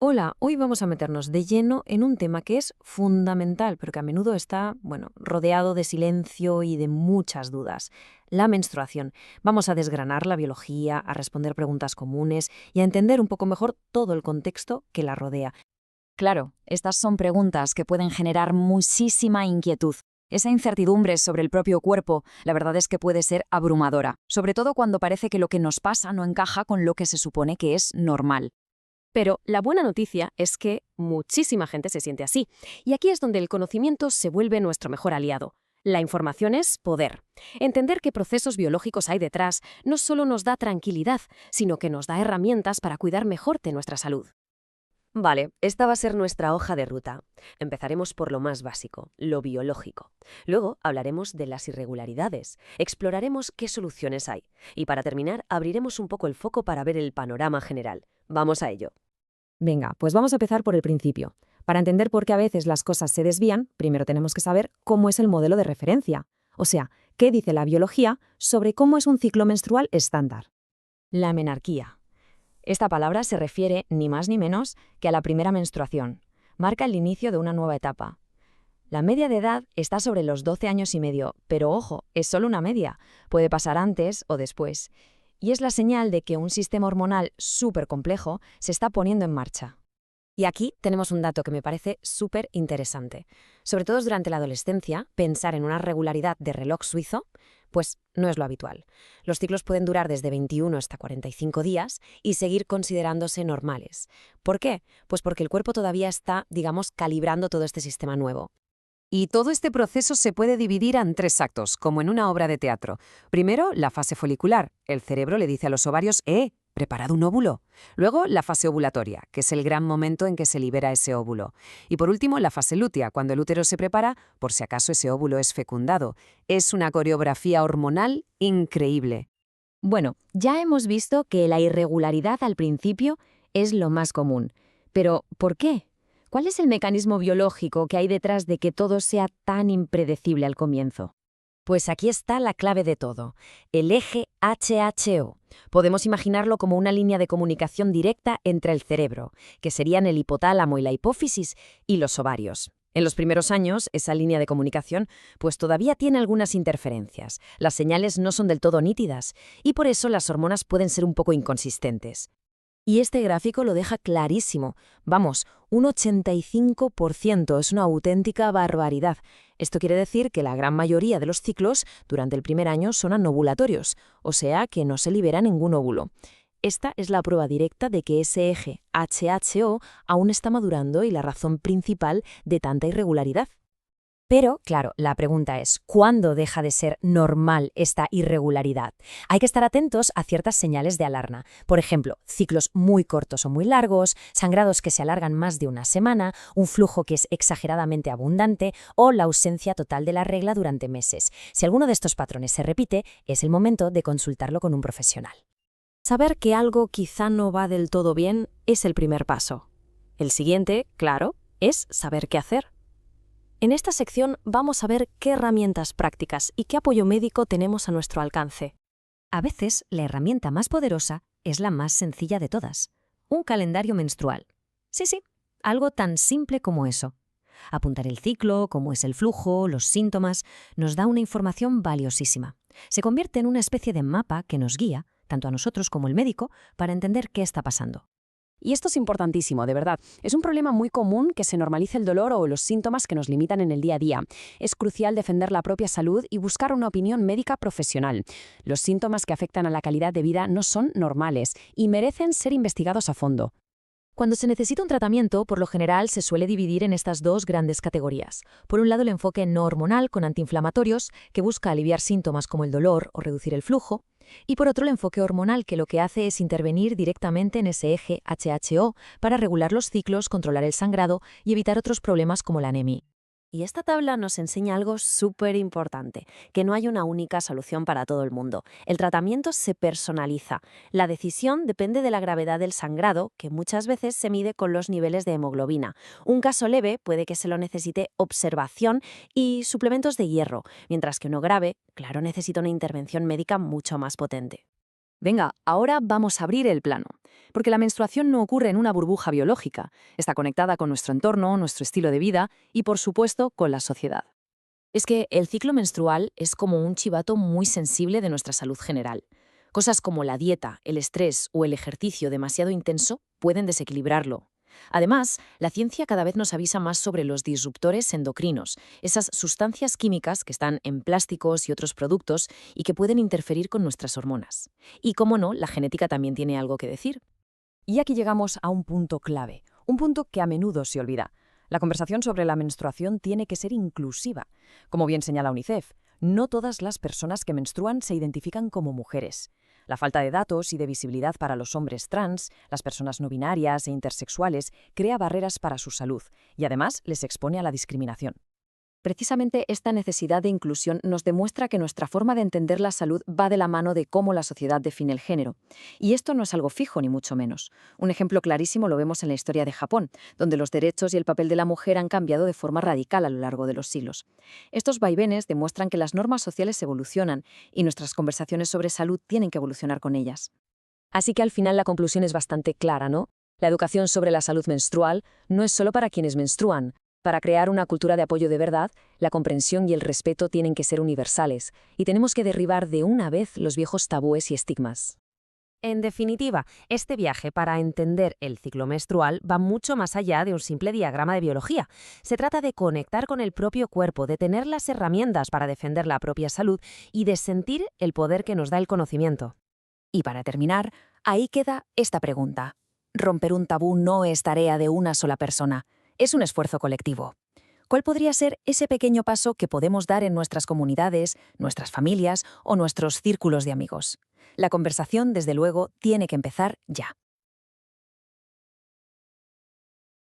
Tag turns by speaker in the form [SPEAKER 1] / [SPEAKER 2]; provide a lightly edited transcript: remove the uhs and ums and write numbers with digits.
[SPEAKER 1] Hola, hoy vamos a meternos de lleno en un tema que es fundamental, pero que a menudo está, bueno, rodeado de silencio y de muchas dudas. La menstruación. Vamos a desgranar la biología, a responder preguntas comunes y a entender un poco mejor todo el contexto que la rodea.
[SPEAKER 2] Claro, estas son preguntas que pueden generar muchísima inquietud. Esa incertidumbre sobre el propio cuerpo, la verdad es que puede ser abrumadora, sobre todo cuando parece que lo que nos pasa no encaja con lo que se supone que es normal.
[SPEAKER 3] Pero la buena noticia es que muchísima gente se siente así. Y aquí es donde el conocimiento se vuelve nuestro mejor aliado. La información es poder. Entender qué procesos biológicos hay detrás no solo nos da tranquilidad, sino que nos da herramientas para cuidar mejor de nuestra salud.
[SPEAKER 4] Vale, esta va a ser nuestra hoja de ruta. Empezaremos por lo más básico, lo biológico. Luego hablaremos de las irregularidades, exploraremos qué soluciones hay. Y para terminar, abriremos un poco el foco para ver el panorama general. Vamos a ello.
[SPEAKER 1] Venga, pues vamos a empezar por el principio. Para entender por qué a veces las cosas se desvían, primero tenemos que saber cómo es el modelo de referencia. O sea, qué dice la biología sobre cómo es un ciclo menstrual estándar.
[SPEAKER 2] La menarquía. Esta palabra se refiere ni más ni menos que a la primera menstruación. Marca el inicio de una nueva etapa. La media de edad está sobre los 12 años y medio, pero ojo, es solo una media. Puede pasar antes o después. Y es la señal de que un sistema hormonal súper complejo se está poniendo en marcha.
[SPEAKER 4] Y aquí tenemos un dato que me parece súper interesante. Sobre todo durante la adolescencia, pensar en una regularidad de reloj suizo, pues no es lo habitual. Los ciclos pueden durar desde 21 hasta 45 días y seguir considerándose normales. ¿Por qué? Pues porque el cuerpo todavía está, digamos, calibrando todo este sistema nuevo.
[SPEAKER 5] Y todo este proceso se puede dividir en tres actos, como en una obra de teatro. Primero, la fase folicular. El cerebro le dice a los ovarios, preparad un óvulo. Luego, la fase ovulatoria, que es el gran momento en que se libera ese óvulo. Y por último, la fase lútea, cuando el útero se prepara, por si acaso ese óvulo es fecundado. Es una coreografía hormonal increíble.
[SPEAKER 2] Bueno, ya hemos visto que la irregularidad al principio es lo más común. Pero, ¿por qué? ¿Cuál es el mecanismo biológico que hay detrás de que todo sea tan impredecible al comienzo?
[SPEAKER 4] Pues aquí está la clave de todo, el eje HHO. Podemos imaginarlo como una línea de comunicación directa entre el cerebro, que serían el hipotálamo y la hipófisis, y los ovarios. En los primeros años, esa línea de comunicación pues todavía tiene algunas interferencias. Las señales no son del todo nítidas, y por eso las hormonas pueden ser un poco inconsistentes. Y este gráfico lo deja clarísimo. Vamos, un 85% es una auténtica barbaridad. Esto quiere decir que la gran mayoría de los ciclos durante el primer año son anovulatorios, o sea que no se libera ningún óvulo. Esta es la prueba directa de que ese eje HHO aún está madurando y la razón principal de tanta irregularidad.
[SPEAKER 6] Pero, claro, la pregunta es, ¿cuándo deja de ser normal esta irregularidad? Hay que estar atentos a ciertas señales de alarma. Por ejemplo, ciclos muy cortos o muy largos, sangrados que se alargan más de una semana, un flujo que es exageradamente abundante o la ausencia total de la regla durante meses. Si alguno de estos patrones se repite, es el momento de consultarlo con un profesional.
[SPEAKER 3] Saber que algo quizá no va del todo bien es el primer paso. El siguiente, claro, es saber qué hacer. En esta sección vamos a ver qué herramientas prácticas y qué apoyo médico tenemos a nuestro alcance.
[SPEAKER 6] A veces, la herramienta más poderosa es la más sencilla de todas: un calendario menstrual. Sí, algo tan simple como eso. Apuntar el ciclo, cómo es el flujo, los síntomas, nos da una información valiosísima. Se convierte en una especie de mapa que nos guía, tanto a nosotros como al médico, para entender qué está pasando.
[SPEAKER 3] Y esto es importantísimo, de verdad. Es un problema muy común que se normalice el dolor o los síntomas que nos limitan en el día a día. Es crucial defender la propia salud y buscar una opinión médica profesional. Los síntomas que afectan a la calidad de vida no son normales y merecen ser investigados a fondo.
[SPEAKER 1] Cuando se necesita un tratamiento, por lo general se suele dividir en estas dos grandes categorías. Por un lado, el enfoque no hormonal con antiinflamatorios, que busca aliviar síntomas como el dolor o reducir el flujo. Y por otro, el enfoque hormonal, que lo que hace es intervenir directamente en ese eje HHO para regular los ciclos, controlar el sangrado y evitar otros problemas como la anemia.
[SPEAKER 4] Y esta tabla nos enseña algo súper importante, que no hay una única solución para todo el mundo. El tratamiento se personaliza. La decisión depende de la gravedad del sangrado, que muchas veces se mide con los niveles de hemoglobina. Un caso leve puede que se lo necesite observación y suplementos de hierro, mientras que uno grave, claro, necesita una intervención médica mucho más potente.
[SPEAKER 2] Venga, ahora vamos a abrir el plano, porque la menstruación no ocurre en una burbuja biológica, está conectada con nuestro entorno, nuestro estilo de vida y, por supuesto, con la sociedad. Es que el ciclo menstrual es como un chivato muy sensible de nuestra salud general. Cosas como la dieta, el estrés o el ejercicio demasiado intenso pueden desequilibrarlo. Además, la ciencia cada vez nos avisa más sobre los disruptores endocrinos, esas sustancias químicas que están en plásticos y otros productos y que pueden interferir con nuestras hormonas. Y, cómo no, la genética también tiene algo que decir.
[SPEAKER 4] Y aquí llegamos a un punto clave, un punto que a menudo se olvida. La conversación sobre la menstruación tiene que ser inclusiva. Como bien señala UNICEF, no todas las personas que menstruan se identifican como mujeres. La falta de datos y de visibilidad para los hombres trans, las personas no binarias e intersexuales crea barreras para su salud y además les expone a la discriminación.
[SPEAKER 2] Precisamente esta necesidad de inclusión nos demuestra que nuestra forma de entender la salud va de la mano de cómo la sociedad define el género. Y esto no es algo fijo, ni mucho menos. Un ejemplo clarísimo lo vemos en la historia de Japón, donde los derechos y el papel de la mujer han cambiado de forma radical a lo largo de los siglos. Estos vaivenes demuestran que las normas sociales evolucionan y nuestras conversaciones sobre salud tienen que evolucionar con ellas.
[SPEAKER 1] Así que al final la conclusión es bastante clara, ¿no? La educación sobre la salud menstrual no es solo para quienes menstruan. Para crear una cultura de apoyo de verdad, la comprensión y el respeto tienen que ser universales, y tenemos que derribar de una vez los viejos tabúes y estigmas.
[SPEAKER 6] En definitiva, este viaje para entender el ciclo menstrual va mucho más allá de un simple diagrama de biología. Se trata de conectar con el propio cuerpo, de tener las herramientas para defender la propia salud y de sentir el poder que nos da el conocimiento.
[SPEAKER 2] Y para terminar, ahí queda esta pregunta. Romper un tabú no es tarea de una sola persona. Es un esfuerzo colectivo. ¿Cuál podría ser ese pequeño paso que podemos dar en nuestras comunidades, nuestras familias o nuestros círculos de amigos? La conversación, desde luego, tiene que empezar ya.